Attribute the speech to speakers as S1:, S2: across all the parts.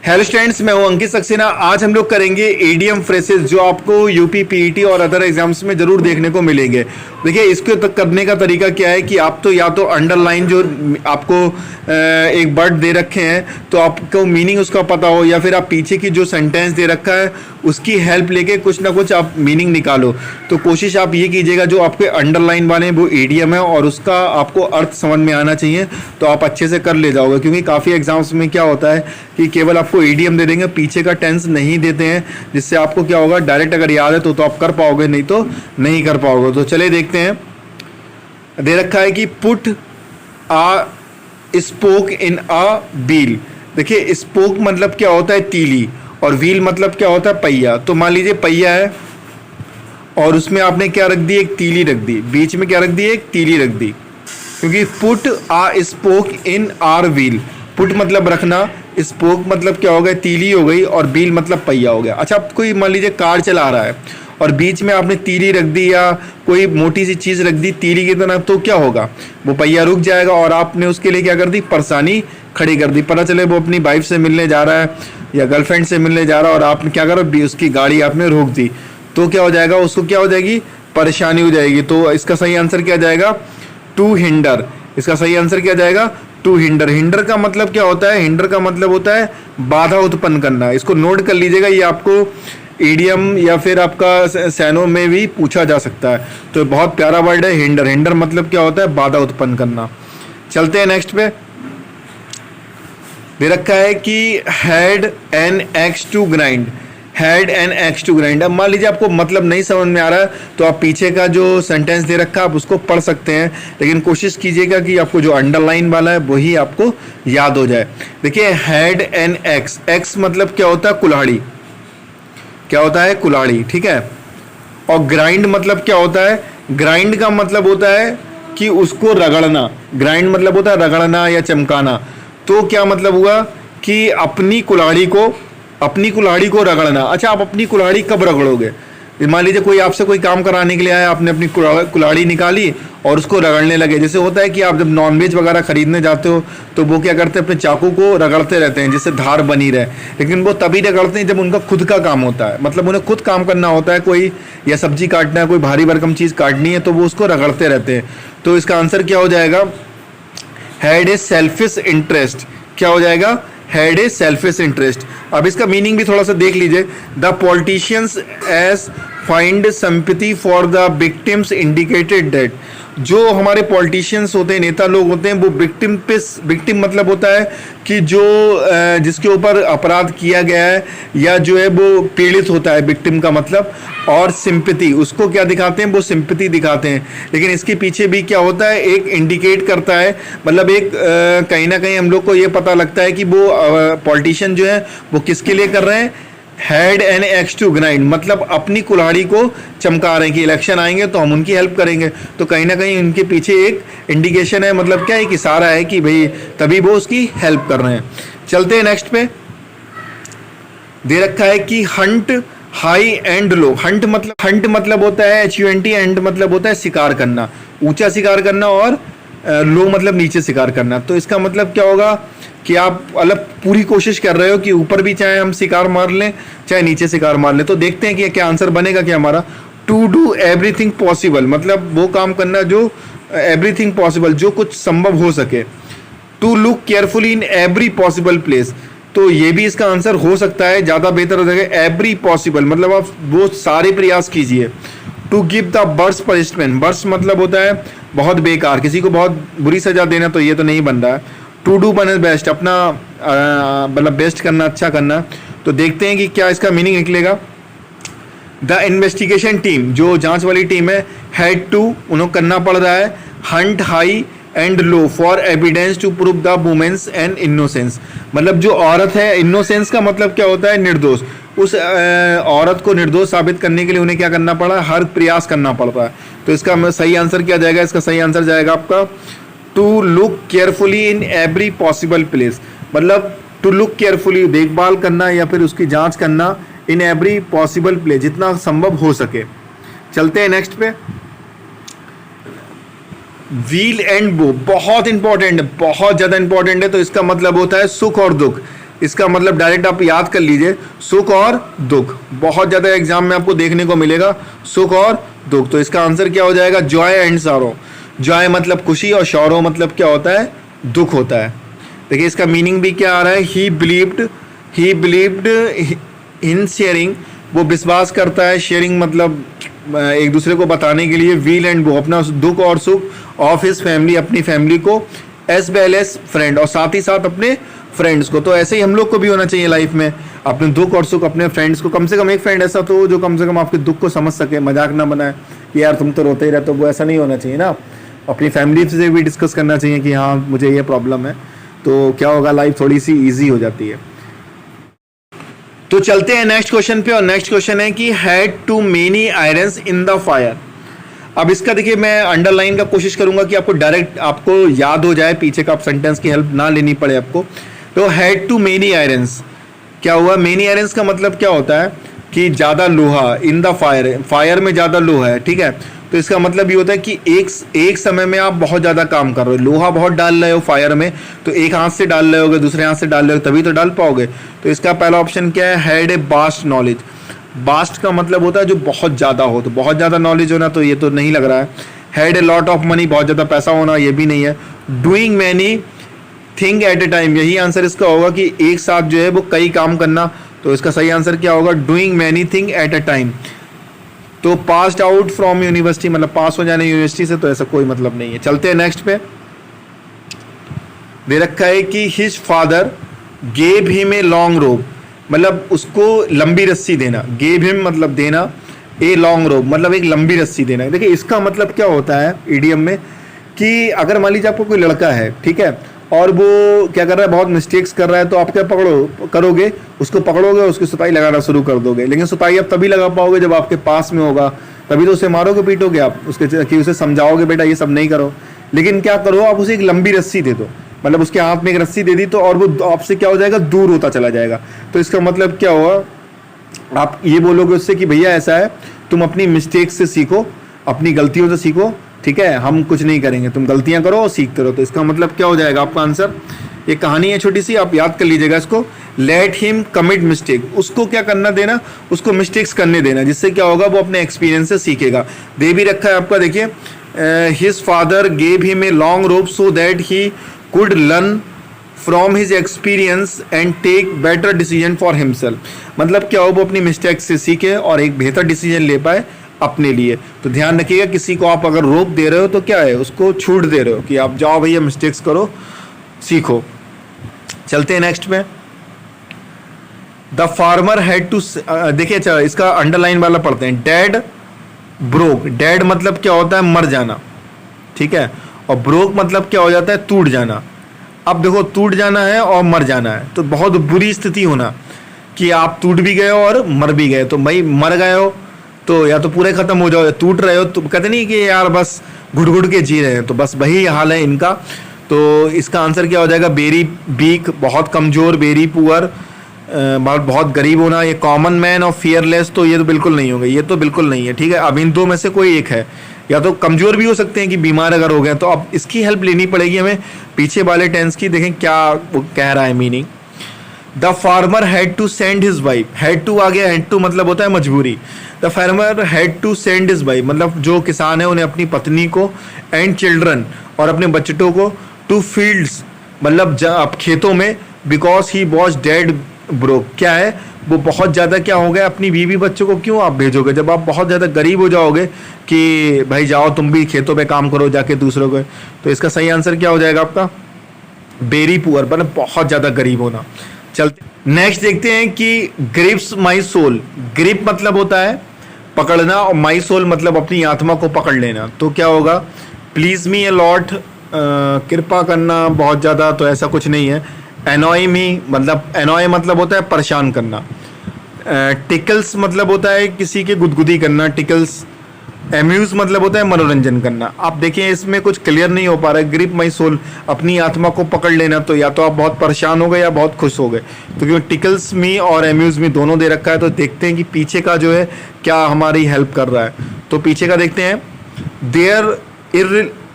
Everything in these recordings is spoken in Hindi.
S1: हेलो स्टूडेंट्स, मैं हूं अंकित सक्सेना। आज हम लोग करेंगे ईडीएम फ्रेसेस जो आपको यूपी पीईटी और अदर एग्जाम्स में जरूर देखने को मिलेंगे। देखिए, इसको करने का तरीका क्या है कि आप तो या तो अंडरलाइन जो आपको एक वर्ड दे रखे हैं तो आपको मीनिंग उसका पता हो, या फिर आप पीछे की जो सेंटेंस दे रखा है उसकी हेल्प लेके कुछ ना कुछ आप मीनिंग निकालो। तो कोशिश आप ये कीजिएगा जो आपके अंडरलाइन वाले हैं वो ईडीएम है और उसका आपको अर्थ समझ में आना चाहिए, तो आप अच्छे से कर ले जाओगे। क्योंकि काफ़ी एग्जाम्स में क्या होता है कि केवल आपको ईडीएम दे देंगे, पीछे का टेंस नहीं देते हैं, जिससे आपको क्या होगा, डायरेक्ट अगर याद है तो आप कर पाओगे, नहीं तो नहीं कर पाओगे। तो चलिए देखते हैं। दे रखा है कि put a spoke in a wheel. देखिए, स्पोक मतलब क्या होता है, तीली, और व्हील मतलब क्या होता है, पहिया। तो मान लीजिए पहिया है और उसमें आपने क्या रख दी, एक तीली रख दी, बीच में क्या रख दी, एक तीली रख दी। क्योंकि put a spoke in our wheel, put मतलब रखना, स्पोक मतलब क्या हो गया, तीली हो गई, और व्हील मतलब पहिया हो गया। अच्छा, कोई मान लीजिए कार चला रहा है और बीच में आपने तीली रख दी या कोई मोटी सी चीज़ रख दी तीली की तरह, तो क्या होगा, वो पहिया रुक जाएगा और आपने उसके लिए क्या कर दी, परेशानी खड़ी कर दी। पता चले वो अपनी वाइफ से मिलने जा रहा है या गर्लफ्रेंड से मिलने जा रहा है और आपने क्या करा, उसकी गाड़ी आपने रोक दी, तो क्या हो जाएगा, उसको क्या हो जाएगी, परेशानी हो जाएगी। तो इसका सही आंसर क्या जाएगा, टू हिंडर। इसका सही आंसर क्या जाएगा, टू हिंडर। हिंडर का मतलब क्या होता है, हिंडर का मतलब होता है बाधा उत्पन्न करना। इसको नोट कर लीजिएगा, ये आपको ईडीएम या फिर आपका सैनो में भी पूछा जा सकता है। तो बहुत प्यारा वर्ड है हिंडर। हिंडर मतलब क्या होता है, बाधा उत्पन्न करना। चलते हैं नेक्स्ट पे। दे रखा है कि had an axe to grind, had an axe to grind. अब मान लीजिए आपको मतलब नहीं समझ में आ रहा है तो आप पीछे का जो सेंटेंस दे रखा है आप उसको पढ़ सकते हैं, लेकिन कोशिश कीजिएगा कि आपको जो अंडरलाइन वाला है वही आपको याद हो जाए। देखिए, हैड एन एक्स, एक्स मतलब क्या होता है, कुल्हाड़ी, क्या होता है, कुल्हाड़ी, ठीक है। और ग्राइंड मतलब क्या होता है, ग्राइंड का मतलब होता है कि उसको रगड़ना, ग्राइंड मतलब होता है रगड़ना या चमकाना। तो क्या मतलब हुआ कि अपनी कुल्हाड़ी को रगड़ना। अच्छा, आप अपनी कुल्हाड़ी कब रगड़ोगे, मान लीजिए कोई आपसे कोई काम कराने के लिए आया, आपने अपनी कुल्हाड़ी निकाली और उसको रगड़ने लगे। जैसे होता है कि आप जब नॉनवेज वगैरह खरीदने जाते हो तो वो क्या करते हैं, अपने चाकू को रगड़ते रहते हैं जिससे धार बनी रहे, लेकिन वो तभी रगड़ते हैं जब उनका खुद का काम होता है, मतलब उन्हें खुद काम करना होता है, कोई या सब्जी काटना है, कोई भारी भरकम चीज़ काटनी है, तो वो उसको रगड़ते रहते हैं। तो इसका आंसर क्या हो जाएगा, हैड ए सेल्फिश इंटरेस्ट। क्या हो जाएगा, हैड ए सेल्फिश इंटरेस्ट। अब इसका मीनिंग भी थोड़ा सा देख लीजिए। The politicians age find sympathy for the victims indicated that, जो हमारे पॉलिटिशियंस होते हैं, नेता लोग होते हैं, वो विक्टिम मतलब होता है कि जो जिसके ऊपर अपराध किया गया है या जो है वो पीड़ित होता है, विक्टिम का मतलब। और सिंपैथी, उसको क्या दिखाते हैं, वो सिंपैथी दिखाते हैं। लेकिन इसके पीछे भी क्या होता है, एक इंडिकेट करता है, मतलब एक कहीं ना कहीं हम लोग को ये पता लगता है कि वो पॉलिटिशियन जो है वो किसके लिए कर रहे हैं, had an axe to grind, मतलब अपनी कुल्हाड़ी को चमका रहे हैं कि इलेक्शन आएंगे तो हम उनकी हेल्प करेंगे। तो कहीं ना कहीं उनके पीछे एक इंडिकेशन है, मतलब क्या है, कि इशारा है कि भाई तभी वो उसकी हेल्प कर रहे हैं। चलते हैं नेक्स्ट पे। दे रखा है कि Hunt high and low. Hunt मतलब होता है HUNT, एंड मतलब होता है शिकार करना, ऊंचा शिकार करना, और लो मतलब नीचे शिकार करना। तो इसका मतलब क्या होगा कि आप मतलब पूरी कोशिश कर रहे हो कि ऊपर भी चाहे हम शिकार मार लें चाहे नीचे शिकार मार लें। तो देखते हैं कि क्या आंसर बनेगा क्या हमारा। टू डू एवरीथिंग पॉसिबल, मतलब वो काम करना जो एवरीथिंग पॉसिबल, जो कुछ संभव हो सके। To look carefully in every possible place, तो ये भी इसका आंसर हो सकता है, ज़्यादा बेहतर हो जाएगा। एवरी पॉसिबल मतलब आप वो सारे प्रयास कीजिए। To give the worst punishment, worst मतलब होता है बहुत बेकार, किसी को बहुत बुरी सजा देना, तो ये तो नहीं बन रहा है। टू डू बने बेस्ट, अपना मतलब बेस्ट करना, अच्छा करना। तो देखते हैं कि क्या इसका मीनिंग निकलेगा। द इन्वेस्टिगेशन टीम, जो जांच वाली टीम है, हैड टू, उन्हें करना पड़ रहा है, hunt high and low for evidence to prove the women's and innocence, मतलब जो औरत है, इनोसेंस का मतलब क्या होता है, निर्दोष, उस औरत को निर्दोष साबित करने के लिए उन्हें क्या करना पड़ा, हर प्रयास करना पड़ता है। तो इसका सही आंसर क्या जाएगा, इसका सही आंसर जाएगा आपका to look carefully in every possible place, मतलब टू लुक केयरफुली, देखभाल करना या फिर उसकी जांच करना, इन एवरी पॉसिबल प्लेस, जितना संभव हो सके। चलते हैं नेक्स्ट पे। व्हील एंड बो बहुत इंपॉर्टेंट है, बहुत ज़्यादा इंपॉर्टेंट है। तो इसका मतलब होता है सुख और दुख। इसका मतलब डायरेक्ट आप याद कर लीजिए, सुख और दुख। बहुत ज़्यादा एग्जाम में आपको देखने को मिलेगा सुख और दुख। तो इसका आंसर क्या हो जाएगा, जॉय एंड सॉरो। जॉय मतलब खुशी और सॉरो मतलब क्या होता है, दुख होता है। देखिए इसका मीनिंग भी क्या आ रहा है, ही बिलीव्ड इन शेयरिंग, वो विश्वास करता है, शेयरिंग मतलब एक दूसरे को बताने के लिए, व्हील एंड वो अपना दुख और सुख ऑफ हिज फैमिली, अपनी फैमिली को, एज वेल एज फ्रेंड, और साथ ही साथ अपने फ्रेंड्स को। तो ऐसे ही हम लोग को भी होना चाहिए लाइफ में, अपने दुख और सुख अपने फ्रेंड्स को, कम से कम एक फ्रेंड ऐसा तो जो कम से कम आपके दुख को समझ सके, मजाक ना बनाए कि यार तुम तो रोते ही रहते हो, वो ऐसा नहीं होना चाहिए ना। अपनी फैमिली से भी डिस्कस करना चाहिए कि हाँ मुझे ये प्रॉब्लम है, तो क्या होगा, लाइफ थोड़ी सी ईजी हो जाती है। तो चलते हैं नेक्स्ट क्वेश्चन पे, और नेक्स्ट क्वेश्चन है कि had too many irons in the fire. अब इसका देखिए मैं अंडरलाइन का कोशिश करूंगा कि आपको डायरेक्ट आपको याद हो जाए, पीछे का आप सेंटेंस की हेल्प ना लेनी पड़े आपको। तो हैड टू मेनी आयरन्स क्या हुआ, मेनी आयरन्स का मतलब क्या होता है कि ज़्यादा लोहा, इन द फायर, फायर में ज़्यादा लोहा है, ठीक है। तो इसका मतलब ये होता है कि एक समय में आप बहुत ज़्यादा काम कर रहे हो, लोहा बहुत डाल रहे हो फायर में, तो एक हाथ से डाल रहे होगे, दूसरे हाथ से डाल रहे हो, तभी तो डाल पाओगे। तो इसका पहला ऑप्शन क्या है, had a bast knowledge. Bast का मतलब होता है जो बहुत ज़्यादा हो, तो बहुत ज़्यादा नॉलेज होना तो ये तो नहीं लग रहा है। Had a lot of money, बहुत ज़्यादा पैसा होना, ये भी नहीं है। Doing many thing at A time, यही आंसर इसका होगा कि एक साथ जो है वो कई काम करना। तो इसका सही आंसर क्या होगा, doing many thing at A time. तो पास्ड आउट फ्रॉम यूनिवर्सिटी, मतलब पास हो जाने यूनिवर्सिटी से, तो ऐसा कोई मतलब नहीं है। चलते हैं नेक्स्ट पे। दे रखा है कि his father gave him a long रोप, मतलब उसको लंबी रस्सी देना, गेव हिम मतलब देना, ए लॉन्ग रोप मतलब एक लंबी रस्सी देना। देखिए इसका मतलब क्या होता है इडियम में, कि अगर मान लीजिए आपको कोई लड़का है, ठीक है, और वो क्या कर रहा है, बहुत मिस्टेक्स कर रहा है, तो आप क्या करोगे, उसको पकड़ोगे, उसकी सुपाई लगाना शुरू कर दोगे। लेकिन सुपाई आप तभी लगा पाओगे जब आपके पास में होगा, तभी तो उसे मारोगे पीटोगे आप उसके, कि उसे समझाओगे बेटा ये सब नहीं करो। लेकिन क्या करो, आप उसे एक लंबी रस्सी दे दो, मतलब उसके हाथ में एक रस्सी दे दी, तो और वो आपसे क्या हो जाएगा, दूर होता चला जाएगा। तो इसका मतलब क्या हुआ, आप ये बोलोगे उससे कि भैया ऐसा है, तुम अपनी मिस्टेक से सीखो, अपनी गलतियों से सीखो, ठीक है, हम कुछ नहीं करेंगे, तुम गलतियां करो और सीखते रहो। तो इसका मतलब क्या हो जाएगा आपका आंसर, ये कहानी है छोटी सी, आप याद कर लीजिएगा इसको। लेट हिम कमिट मिस्टेक, उसको क्या करना देना, उसको मिस्टेक्स करने देना, जिससे क्या होगा, वो अपने एक्सपीरियंस से सीखेगा। दे भी रखा है आपका, देखिए his father gave him a long rope so that he could learn from his experience and take better decision for himself, मतलब क्या हो, वो अपनी मिस्टेक्स से सीखे और एक बेहतर डिसीजन ले पाए अपने लिए। तो ध्यान रखिएगा, किसी को आप अगर रोप दे रहे हो तो क्या है, उसको छूट दे रहे हो कि आप जाओ भैया मिस्टेक्स करो, सीखो। चलते हैं नेक्स्ट में। द फार्मर हैड टू, देखिए अच्छा इसका अंडरलाइन वाला पढ़ते हैं। डैड ब्रोक, डैड मतलब क्या होता है, मर जाना, ठीक है, और ब्रोक मतलब क्या हो जाता है, टूट जाना। अब देखो टूट जाना है और मर जाना है, तो बहुत बुरी स्थिति होना कि आप टूट भी गए हो और मर भी गए। तो भाई मर गए हो तो या तो पूरे खत्म हो जाओ, टूट रहे हो तो कहते नहीं कि यार बस घुट घुट के जी रहे हैं, तो बस वही हाल है इनका। तो इसका आंसर क्या हो जाएगा, बेरी वीक, बहुत कमज़ोर, बेरी पुअर बहुत गरीब होना। ये कॉमन मैन और फियरलेस, तो ये तो बिल्कुल नहीं होगा, ये तो बिल्कुल नहीं है, ठीक है। अब इन दो में से कोई एक है, या तो कमज़ोर भी हो सकते हैं कि बीमार अगर हो गए, तो अब इसकी हेल्प लेनी पड़ेगी हमें पीछे वाले टेंस की। देखें क्या वो कह रहा है meaning. The farmer had to send his wife, had to आ गया, हैड टू मतलब होता है मजबूरी। The farmer had to send his wife मतलब जो किसान है उन्हें अपनी पत्नी को, एंड चिल्ड्रन और अपने बच्चों को, टू फील्ड्स मतलब खेतों में, because he was dead broke, क्या है वो बहुत ज़्यादा क्या हो गया, अपनी बीवी बच्चों को क्यों आप भेजोगे जब आप बहुत ज़्यादा गरीब हो जाओगे कि भाई जाओ तुम भी खेतों पे काम करो जाके दूसरों को। तो इसका सही आंसर क्या हो जाएगा आपका, वेरी पुअर, मतलब बहुत ज़्यादा गरीब होना। चलते नेक्स्ट देखते हैं कि ग्रिप्स माई सोल, ग्रिप मतलब होता है पकड़ना और माई सोल मतलब अपनी आत्मा को पकड़ लेना। तो क्या होगा, प्लीज मी ए लॉट, कृपा करना बहुत ज़्यादा, तो ऐसा कुछ नहीं है। एनॉय मी मतलब, एनॉय मतलब होता है परेशान करना। टिकल्स मतलब होता है किसी के गुदगुदी करना, टिकल्स। एम्यूज मतलब होता है मनोरंजन करना। आप देखिए इसमें कुछ क्लियर नहीं हो पा रहा है, ग्रिप माई सोल अपनी आत्मा को पकड़ लेना, तो या तो आप बहुत परेशान हो गए या बहुत खुश हो गए। तो क्योंकि टिकल्स मी और एम्यूज मी दोनों दे रखा है, तो देखते हैं कि पीछे का जो है क्या हमारी हेल्प कर रहा है। तो पीछे का देखते हैं, there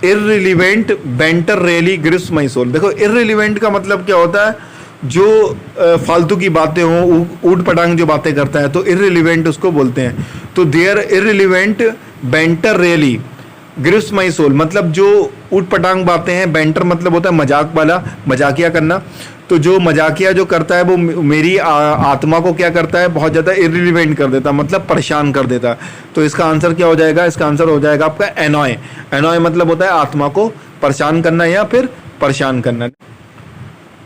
S1: irrelevant banter really grips my soul. देखो इररिलेवेंट का मतलब क्या होता है, जो फालतू की बातें हों, ऊट पटांग जो बातें करता है तो इररिलेवेंट उसको बोलते हैं। तो there irrelevant banter really grips my soul, मतलब जो ऊट पटांग बातें हैं, बेंटर मतलब होता है मजाक वाला, मजाकिया करना। तो जो मजाकिया जो करता है वो मेरी आत्मा को क्या करता है, बहुत ज़्यादा इररिलेवेंट कर देता है, मतलब परेशान कर देता है। तो इसका आंसर क्या हो जाएगा, इसका आंसर हो जाएगा आपका एनॉय। एनॉय मतलब होता है आत्मा को परेशान करना या फिर परेशान करना।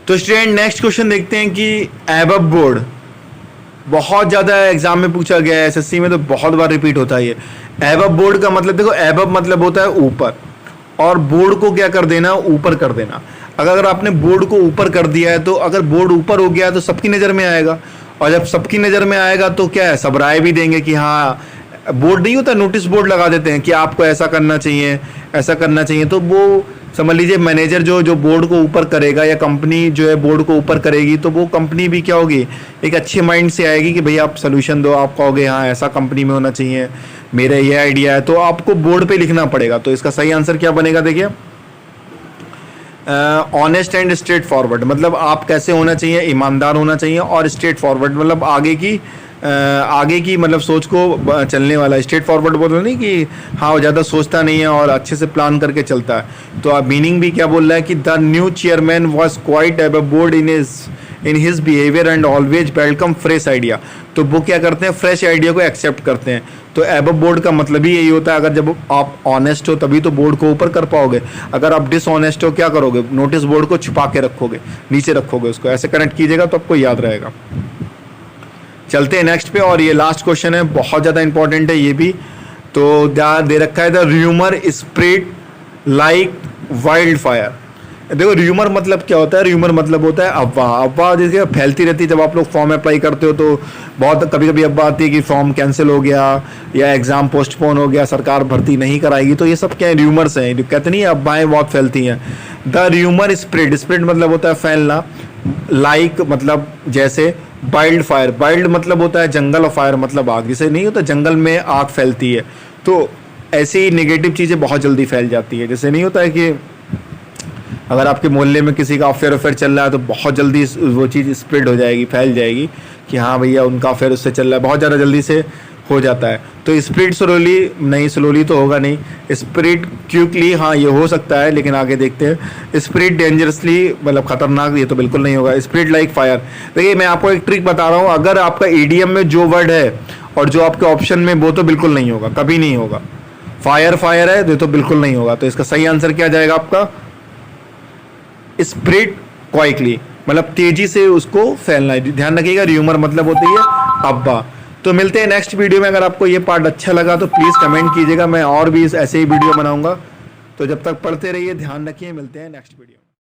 S1: तो स्टूडेंट नेक्स्ट क्वेश्चन देखते हैं कि एबव बोर्ड बहुत ज़्यादा एग्जाम में पूछा गया है, एसएससी में तो बहुत बार रिपीट होता है ये। एबव बोर्ड का मतलब देखो, एबव मतलब होता है ऊपर, और बोर्ड को क्या कर देना, ऊपर कर देना। अगर आपने बोर्ड को ऊपर कर दिया है तो अगर बोर्ड ऊपर हो गया है तो सबकी नज़र में आएगा, और जब सबकी नज़र में आएगा तो क्या है, सब राय भी देंगे कि हाँ, बोर्ड नहीं होता, नोटिस बोर्ड लगा देते हैं कि आपको ऐसा करना चाहिए, ऐसा करना चाहिए। तो वो समझ लीजिए मैनेजर जो बोर्ड को ऊपर करेगा या कंपनी जो है बोर्ड को ऊपर करेगी, तो वो कंपनी भी क्या होगी, एक अच्छे माइंड से आएगी कि भैया आप सोल्यूशन दो, आप कहोगे हाँ ऐसा कंपनी में होना चाहिए, मेरा ये आइडिया है, तो आपको बोर्ड पे लिखना पड़ेगा। तो इसका सही आंसर क्या बनेगा, देखिए ऑनेस्ट एंड स्ट्रेट फॉरवर्ड, मतलब आप कैसे होना चाहिए, ईमानदार होना चाहिए, और स्ट्रेट फॉरवर्ड मतलब आगे की मतलब सोच को चलने वाला। स्ट्रेट फॉरवर्ड बोल रहे नहीं कि हाँ वो ज़्यादा सोचता नहीं है और अच्छे से प्लान करके चलता है। तो आप मीनिंग भी क्या बोल रहा है कि the new chairman was quite above board in his behaviour and always welcome fresh idea. तो वो क्या करते हैं, फ्रेश आइडिया को एक्सेप्ट करते हैं। तो एबव बोर्ड का मतलब ही यही होता है, अगर जब आप ऑनेस्ट हो तभी तो बोर्ड को ऊपर कर पाओगे, अगर आप डिसऑनेस्ट हो क्या करोगे, नोटिस बोर्ड को छुपा के रखोगे, नीचे रखोगे उसको, ऐसे कनेक्ट कीजिएगा तो आपको याद रहेगा। चलते हैं नेक्स्ट पे, और ये लास्ट क्वेश्चन है, बहुत ज़्यादा इंपॉर्टेंट है ये भी। तो दे रखा है the rumour spread like wild fire. देखो र्यूमर मतलब क्या होता है, र्यूमर मतलब होता है अफवाह। अफवाह जैसे फैलती रहती है, जब आप लोग फॉर्म अप्लाई करते हो तो बहुत कभी कभी अफवाह आती है कि फॉर्म कैंसिल हो गया या एग्ज़ाम पोस्टपोन हो गया, सरकार भर्ती नहीं कराएगी। तो ये सब क्या है, र्यूमर्स हैं, कहते नहीं अफवाहें बहुत फैलती हैं। द र्यूमर स्प्रेड, स्प्रेड मतलब होता है फैलना, लाइक मतलब जैसे, वाइल्ड फायर, वाइल्ड मतलब होता है जंगल, और फायर मतलब आग, जैसे नहीं होता जंगल में आग फैलती है, तो ऐसे ही नेगेटिव चीज़ें बहुत जल्दी फैल जाती है। जैसे नहीं होता है कि अगर आपके मोहल्ले में किसी का अफेयर चल रहा है तो बहुत जल्दी वो चीज़ स्प्रेड हो जाएगी, फैल जाएगी कि हाँ भैया उनका अफेयर उससे चल रहा है, बहुत ज़्यादा जल्दी से हो जाता है। तो स्प्रेड स्लोली नहीं, स्लोली तो होगा नहीं, स्प्रेड क्विकली हाँ ये हो सकता है, लेकिन आगे देखते हैं। स्प्रेड डेंजरसली मतलब खतरनाक, ये तो बिल्कुल नहीं होगा। स्प्रेड लाइक फायर, देखिए मैं आपको एक ट्रिक बता रहा हूँ, अगर आपका ईडीएम में जो वर्ड है और जो आपके ऑप्शन में, वो तो बिल्कुल नहीं होगा, कभी नहीं होगा। फायर फायर है ये तो बिल्कुल नहीं होगा। तो इसका सही आंसर क्या जाएगा आपका, स्प्रेड क्वाइकली, मतलब तेजी से उसको फैलना है। ध्यान रखिएगा, र्यूमर मतलब होती है अफवाह। तो मिलते हैं नेक्स्ट वीडियो में। अगर आपको ये पार्ट अच्छा लगा तो प्लीज़ कमेंट कीजिएगा, मैं और भी ऐसे ही वीडियो बनाऊंगा। तो जब तक पढ़ते रहिए, ध्यान रखिए, मिलते हैं नेक्स्ट वीडियो।